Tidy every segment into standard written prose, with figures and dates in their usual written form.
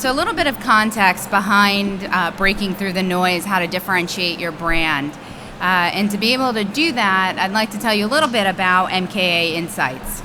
So a little bit of context behind breaking through the noise, how to differentiate your brand. And to be able to do that, I'd like to tell you a little bit about MKA Insights.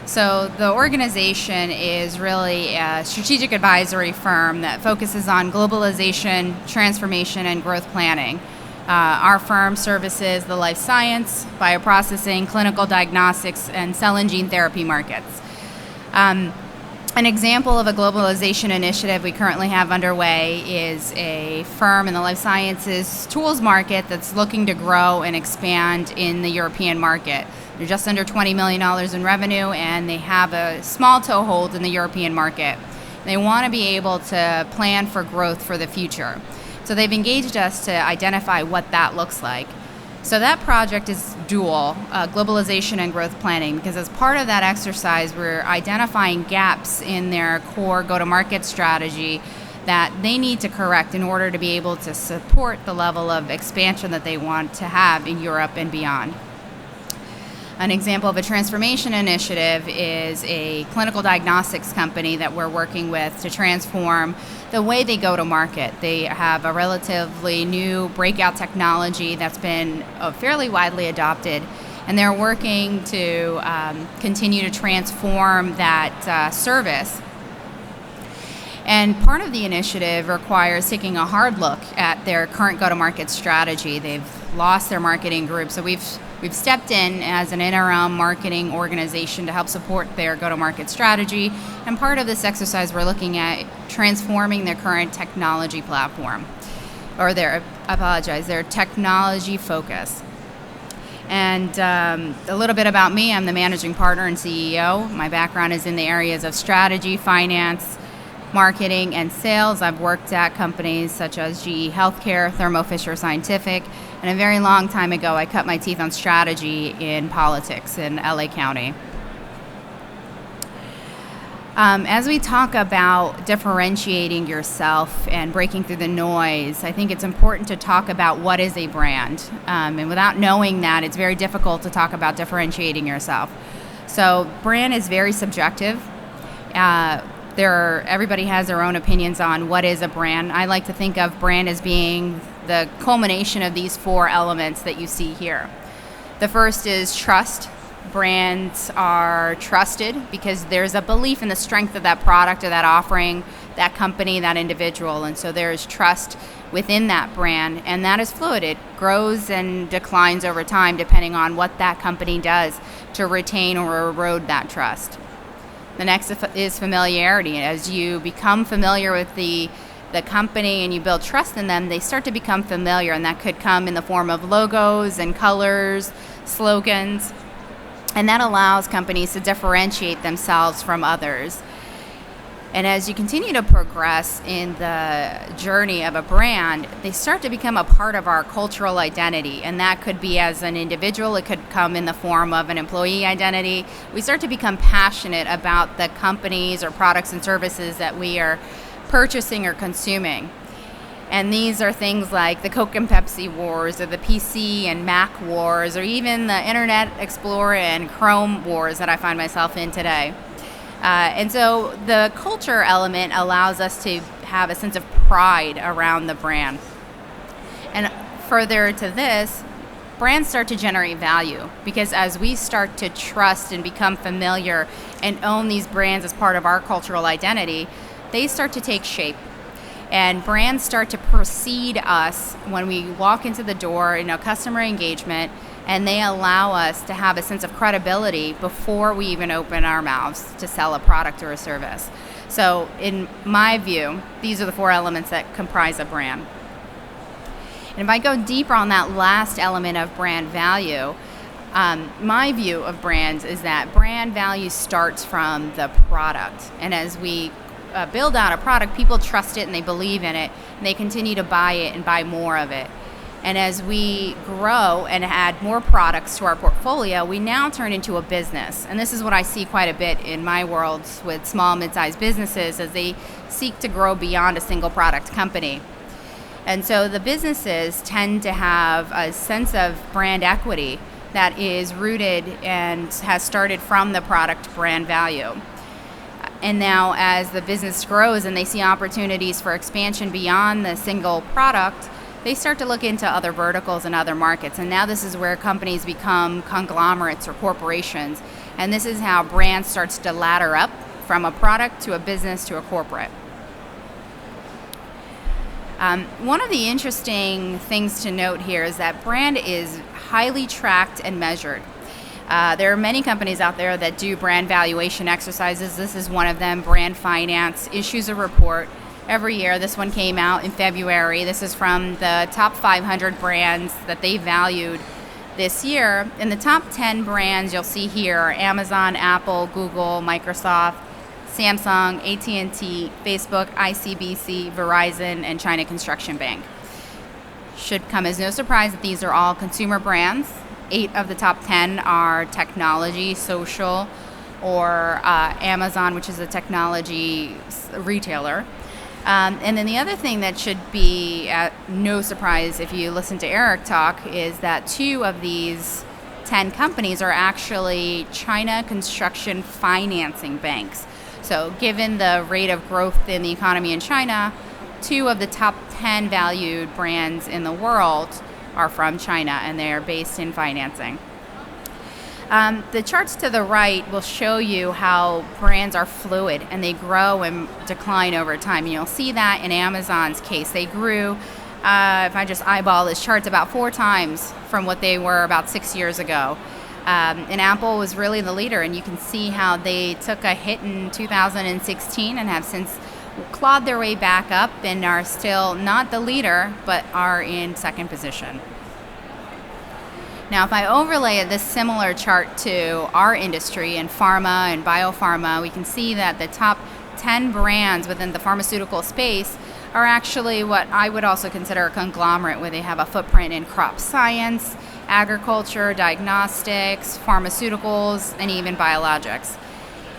So the organization is really a strategic advisory firm that focuses on globalization, transformation, and growth planning. Our firm services the life science, bioprocessing, clinical diagnostics, and cell and gene therapy markets. An example of a globalization initiative we currently have underway is a firm in the life sciences tools market that's looking to grow and expand in the European market. They're just under $20 million in revenue, and they have a small toehold in the European market. They want to be able to plan for growth for the future. So they've engaged us to identify what that looks like. So that project is dual, globalization and growth planning, because as part of that exercise, we're identifying gaps in their core go-to-market strategy that they need to correct in order to be able to support the level of expansion that they want to have in Europe and beyond. An example of a transformation initiative is a clinical diagnostics company that we're working with to transform the way they go to market. They have a relatively new breakout technology that's been fairly widely adopted, and they're working to continue to transform that service. And part of the initiative requires taking a hard look at their current go-to-market strategy. They've lost their marketing group, so we've stepped in as an interim marketing organization to help support their go-to-market strategy. And part of this exercise, we're looking at transforming their current technology platform, or their technology focus. And a little bit about me, I'm the managing partner and CEO. My background is in the areas of strategy, finance, marketing, and sales. I've worked at companies such as GE Healthcare, Thermo Fisher Scientific, and a very long time ago, I cut my teeth on strategy in politics in LA County. As we talk about differentiating yourself and breaking through the noise, I think it's important to talk about what is a brand. And without knowing that, it's very difficult to talk about differentiating yourself. So brand is very subjective. Everybody has their own opinions on what is a brand. I like to think of brand as being the culmination of these four elements that you see here. The first is trust. Brands are trusted because there's a belief in the strength of that product or that offering, that company, that individual. And so there's trust within that brand, and that is fluid. It grows and declines over time depending on what that company does to retain or erode that trust. The next is familiarity. As you become familiar with the company and you build trust in them, they start to become familiar, and that could come in the form of logos and colors, slogans, and that allows companies to differentiate themselves from others. And as you continue to progress in the journey of a brand, they start to become a part of our cultural identity. And that could be as an individual, it could come in the form of an employee identity. We start to become passionate about the companies or products and services that we are purchasing or consuming. And these are things like the Coke and Pepsi wars, or the PC and Mac wars, or even the Internet Explorer and Chrome wars that I find myself in today. And so the culture element allows us to have a sense of pride around the brand. And further to this, brands start to generate value, because as we start to trust and become familiar and own these brands as part of our cultural identity, they start to take shape. And brands start to precede us when we walk into the door, customer engagement, and they allow us to have a sense of credibility before we even open our mouths to sell a product or a service. So in my view, these are the four elements that comprise a brand. And if I go deeper on that last element of brand value, my view of brands is that brand value starts from the product. And as we build out a product, people trust it and they believe in it, and they continue to buy it and buy more of it. And as we grow and add more products to our portfolio, we now turn into a business. And this is what I see quite a bit in my world with small, mid-sized businesses as they seek to grow beyond a single product company. And so the businesses tend to have a sense of brand equity that is rooted and has started from the product brand value. And now as the business grows and they see opportunities for expansion beyond the single product, they start to look into other verticals and other markets. And now this is where companies become conglomerates or corporations. And this is how brand starts to ladder up from a product to a business to a corporate. One of the interesting things to note here is that brand is highly tracked and measured. There are many companies out there that do brand valuation exercises. This is one of them. Brand Finance issues a report every year. This one came out in February. This is from the top 500 brands that they valued this year. In the top 10 brands you'll see here are Amazon, Apple, Google, Microsoft, Samsung, AT&T, Facebook, ICBC, Verizon, and China Construction Bank. Should come as no surprise that these are all consumer brands. 8 of the top 10 are technology, social, or Amazon, which is a technology retailer. And then the other thing that should be no surprise if you listen to Eric talk is that 2 of these 10 companies are actually China construction financing banks. So given the rate of growth in the economy in China, 2 of the top 10 valued brands in the world are from China, and they are based in financing. The charts to the right will show you how brands are fluid and they grow and decline over time. And you'll see that in Amazon's case. They grew, if I just eyeball this chart, about 4 times from what they were about 6 years ago. And Apple was really the leader, and you can see how they took a hit in 2016 and have since clawed their way back up and are still not the leader, but are in second position. Now, if I overlay this similar chart to our industry in pharma and biopharma, we can see that the top 10 brands within the pharmaceutical space are actually what I would also consider a conglomerate, where they have a footprint in crop science, agriculture, diagnostics, pharmaceuticals, and even biologics.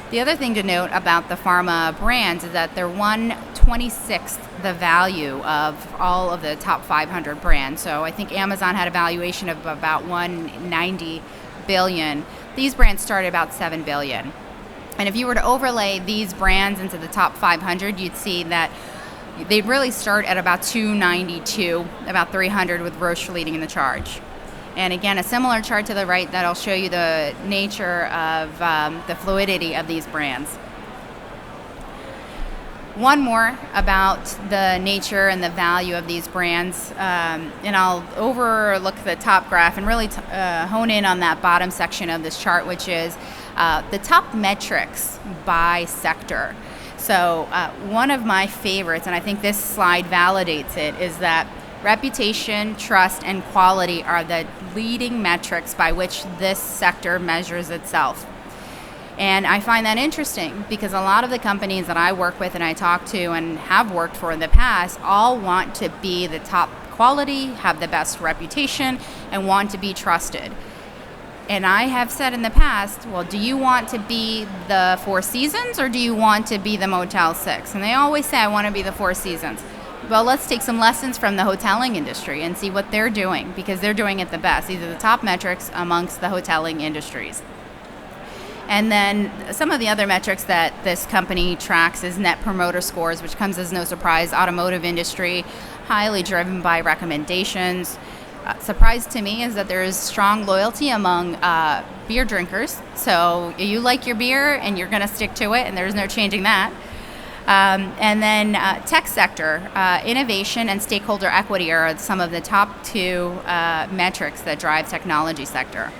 The other thing to note about the pharma brands is that they're 1/26th the value of all of the top 500 brands. So I think Amazon had a valuation of about $190 billion. These brands started about $7 billion. And if you were to overlay these brands into the top 500, you'd see that they really start at about 292, about 300 with Roche leading the charge. And again, a similar chart to the right that'll show you the nature of the fluidity of these brands. One more about the nature and the value of these brands, and I'll overlook the top graph and really hone in on that bottom section of this chart, which is the top metrics by sector. So one of my favorites, and I think this slide validates it, is that reputation, trust, and quality are the leading metrics by which this sector measures itself. And I find that interesting because a lot of the companies that I work with and I talk to and have worked for in the past all want to be the top quality, have the best reputation, and want to be trusted. And I have said in the past, well, do you want to be the Four Seasons or do you want to be the Motel 6? And they always say, I want to be the Four Seasons. Well, let's take some lessons from the hoteling industry and see what they're doing, because they're doing it the best. These are the top metrics amongst the hoteling industries. And then some of the other metrics that this company tracks is net promoter scores, which comes as no surprise. Automotive industry, highly driven by recommendations. Surprise to me is that there is strong loyalty among beer drinkers. So you like your beer and you're going to stick to it, and there's no changing that. And then tech sector, innovation and stakeholder equity are some of the top 2 metrics that drive technology sector.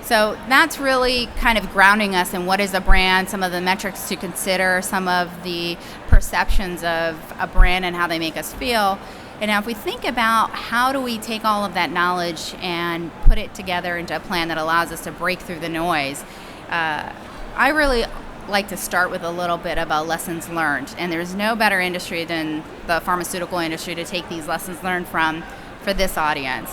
So that's really kind of grounding us in what is a brand, some of the metrics to consider, some of the perceptions of a brand and how they make us feel. And now if we think about how do we take all of that knowledge and put it together into a plan that allows us to break through the noise, I really like to start with a little bit of a lessons learned. And there's no better industry than the pharmaceutical industry to take these lessons learned from for this audience.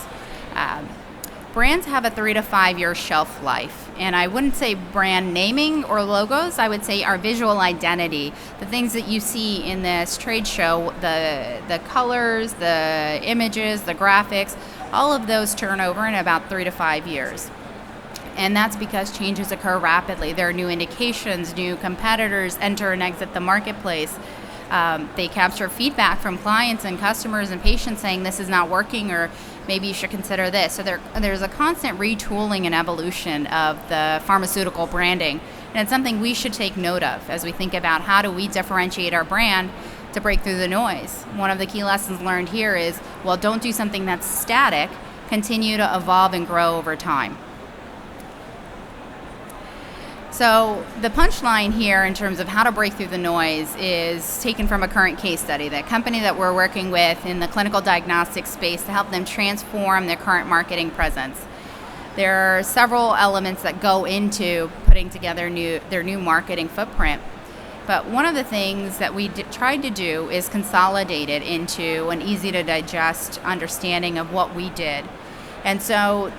Brands have a 3 to 5 year shelf life, and I wouldn't say brand naming or logos. I would say our visual identity, the things that you see in this trade show, the colors, the images, the graphics, all of those turn over in about 3 to 5 years. And that's because changes occur rapidly. There are new indications, new competitors enter and exit the marketplace. They capture feedback from clients and customers and patients saying this is not working, or maybe you should consider this. So there's a constant retooling and evolution of the pharmaceutical branding. And it's something we should take note of as we think about how do we differentiate our brand to break through the noise. One of the key lessons learned here is, well, don't do something that's static, continue to evolve and grow over time. So the punchline here in terms of how to break through the noise is taken from a current case study, the company that we're working with in the clinical diagnostics space to help them transform their current marketing presence. There are several elements that go into putting together their new marketing footprint. But one of the things that we tried to do is consolidate it into an easy to digest understanding of what we did. And so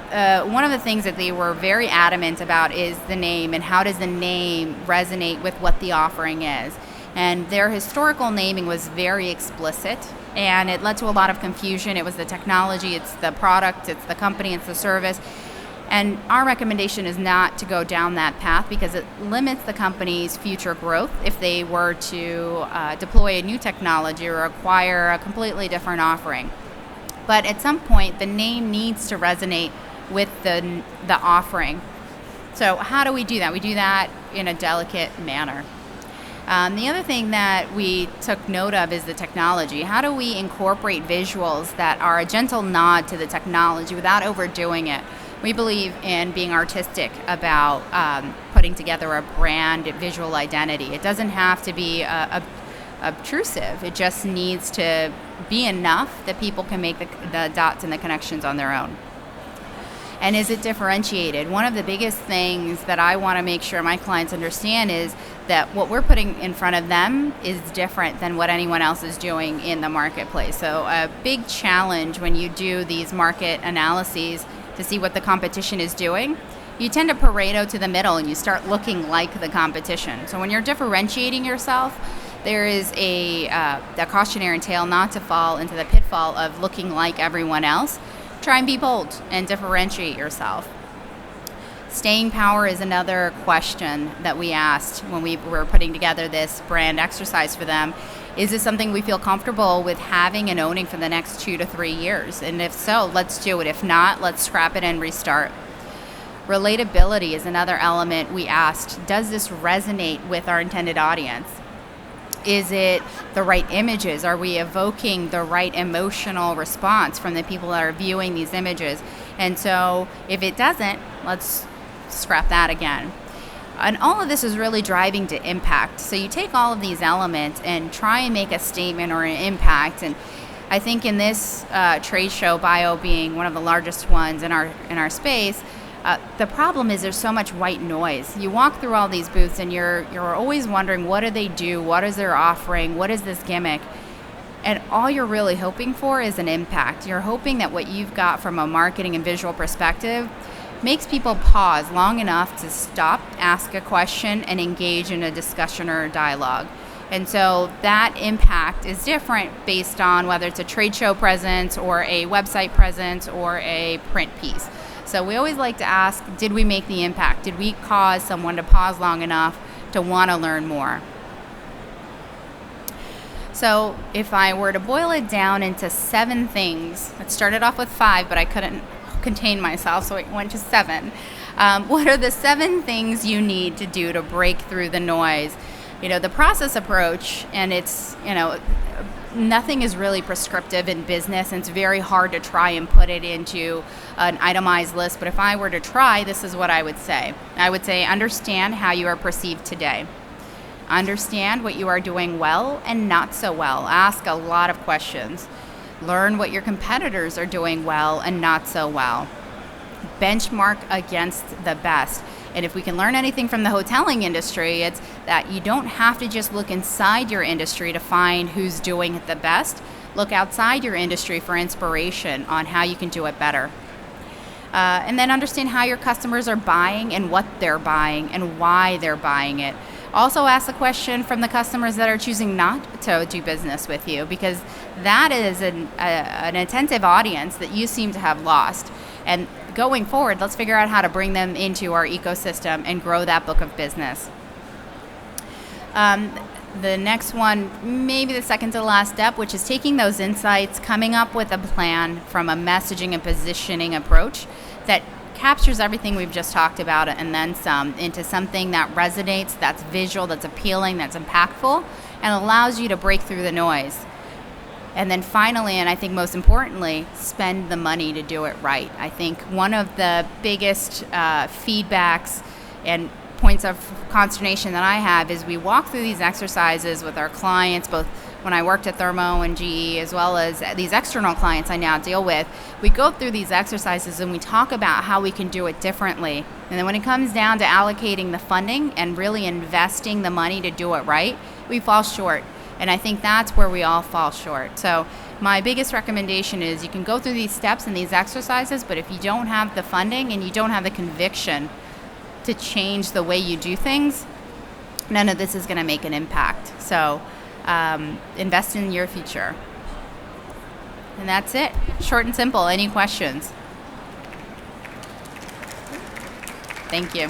one of the things that they were very adamant about is the name, and how does the name resonate with what the offering is. And their historical naming was very explicit, and it led to a lot of confusion. It was the technology, it's the product, it's the company, it's the service. And our recommendation is not to go down that path because it limits the company's future growth if they were to deploy a new technology or acquire a completely different offering. But at some point, the name needs to resonate with the offering. So how do we do that? We do that in a delicate manner. The other thing that we took note of is the technology. How do we incorporate visuals that are a gentle nod to the technology without overdoing it? We believe in being artistic about putting together a brand visual identity. It doesn't have to be obtrusive. It just needs to be enough that people can make the dots and the connections on their own. And is it differentiated? One of the biggest things that I want to make sure my clients understand is that what we're putting in front of them is different than what anyone else is doing in the marketplace. So a big challenge when you do these market analyses to see what the competition is doing, you tend to Pareto to the middle and you start looking like the competition. So when you're differentiating yourself, there is a cautionary tale not to fall into the pitfall of looking like everyone else. Try and be bold and differentiate yourself. Staying power is another question that we asked when we were putting together this brand exercise for them. Is this something we feel comfortable with having and owning for the next 2 to 3 years? And if so, let's do it. If not, let's scrap it and restart. Relatability is another element we asked. Does this resonate with our intended audience? Is it the right images? Are we evoking the right emotional response from the people that are viewing these images? And so if it doesn't, let's scrap that again. And all of this is really driving to impact. So you take all of these elements and try and make a statement or an impact. And I think in this trade show, BIO being one of the largest ones in our space, the problem is there's so much white noise. You walk through all these booths and you're always wondering, what do they do? What is their offering? What is this gimmick? And all you're really hoping for is an impact. You're hoping that what you've got from a marketing and visual perspective makes people pause long enough to stop, ask a question, and engage in a discussion or a dialogue. And so that impact is different based on whether it's a trade show presence or a website presence or a print piece. So we always like to ask, did we make the impact? Did we cause someone to pause long enough to want to learn more? So if I were to boil it down into 7 things, it started off with 5, but I couldn't contain myself, so it went to 7. What are the 7 things you need to do to break through the noise? The process approach, and it's, nothing is really prescriptive in business, and it's very hard to try and put it into an itemized list. But if I were to try, this is what I would say. I would say, understand how you are perceived today. Understand what you are doing well and not so well. Ask a lot of questions. Learn what your competitors are doing well and not so well. Benchmark against the best. And if we can learn anything from the hoteling industry, it's that you don't have to just look inside your industry to find who's doing it the best. Look outside your industry for inspiration on how you can do it better. And then understand how your customers are buying and what they're buying and why they're buying it. Also ask the question from the customers that are choosing not to do business with you, because that is an attentive audience that you seem to have lost. And going forward, let's figure out how to bring them into our ecosystem and grow that book of business. The next one, maybe the second to the last step, which is taking those insights, coming up with a plan from a messaging and positioning approach that captures everything we've just talked about and then some into something that resonates, that's visual, that's appealing, that's impactful, and allows you to break through the noise. And then finally, and I think most importantly, spend the money to do it right. I think one of the biggest feedbacks and points of consternation that I have is we walk through these exercises with our clients, both when I worked at Thermo and GE, as well as these external clients I now deal with. We go through these exercises and we talk about how we can do it differently. And then when it comes down to allocating the funding and really investing the money to do it right, we fall short. And I think that's where we all fall short. So my biggest recommendation is you can go through these steps and these exercises, but if you don't have the funding and you don't have the conviction to change the way you do things, none of this is going to make an impact. So invest in your future. And that's it. Short and simple. Any questions? Thank you.